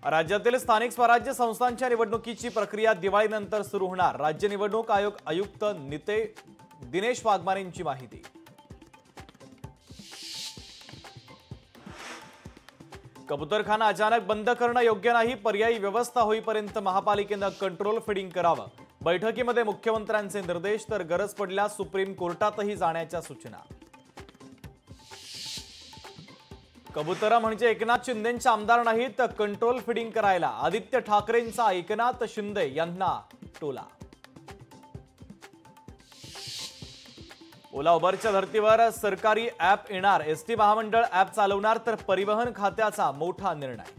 राज्यातील स्थानिक स्वराज्य संस्थांच्या निवडणुकीची प्रक्रिया दिवाळीनंतर सुरू होणार। राज्य निवडणूक आयोग आयुक्त दिनेश वाघमारेंची माहिती। कबूतरखाना अचानक बंद करणं योग्य नाही, पर्यायी व्यवस्था होईपर्यंत महापालिकेने कंट्रोल फीडिंग करावं। बैठकीमध्ये मुख्यमंत्र्यांचे निर्देश, तर गरज पडल्यास सुप्रीम कोर्टातही जाण्याच्या सूचना। कबूतर म्हणजे एकनाथ शिंदेंचे आमदार नाहीत, तर कंट्रोल फीडिंग करायला आदित्य ठाकरेंचा एकनाथ शिंदे यांना टोला। ओला उबरच्या धर्तीवर सरकारी ॲप येणार, एसटी महामंडळ ॲप चालवणार, तर परिवहन खात्याचा मोठा निर्णय।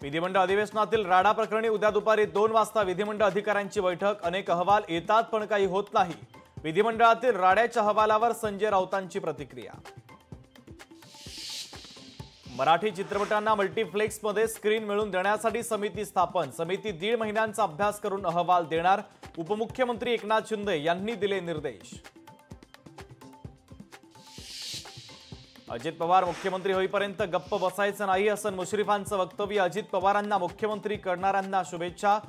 विधिमंडळ अधिवेशनातील राडा प्रकरणी उद्या दुपारी 2 वाजता विधिमंडळ अधिकाऱ्यांची बैठक। अनेक अहवाल येतात पण काही होत नाही। विधिमंडळातील राड्याच्या अहवालावर संजय राऊतांची प्रतिक्रिया। मराठी चित्रपटांना मल्टीप्लेक्समध्ये स्क्रीन मिळवून देण्यासाठी समिती स्थापन। समिती 1.5 महिन्यांचा अभ्यास करून अहवाल देणार। उपमुख्यमंत्री एकनाथ शिंदे यांनी दिले निर्देश। अजित पवार मुख्यमंत्री होईपर्यंत गप्प बसायचं नाही, हसन मुश्रीफांचं वक्तव्य। अजित पवारांना मुख्यमंत्री करणाऱ्यांना शुभेच्छा।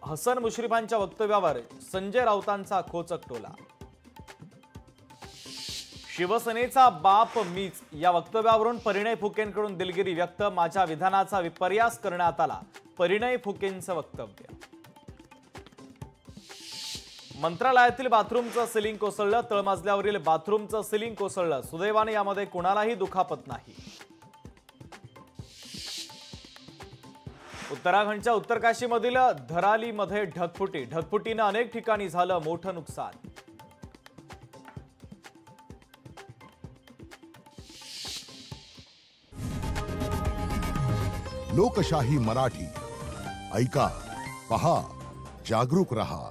हसन मुश्रीफांच्या वक्तव्यावर संजय राऊतांचा खोचक टोला। शिवसेनेचा बाप मीच या वक्तव्यावरून परिणय फुकेंकडून दिलगिरी व्यक्त। माझ्या विधानाचा विपर्यास करण्यात आला, परिणय फुकेंचं वक्तव्य। मंत्रालयातील बाथरूमचं सिलिंग कोसळलं, तळमजल्यावरील बाथरूमचं सिलिंग कोसळलं। सुदैवाने यामध्ये कोणालाही दुखापत नाही। उत्तराखंडच्या उत्तरकाशीमधील धरालीमध्ये ढगफुटीनं अनेक ठिकाणी झालं मोठं नुकसान। लोकशाही मराठी ऐका, पहा, जागरूक रहा।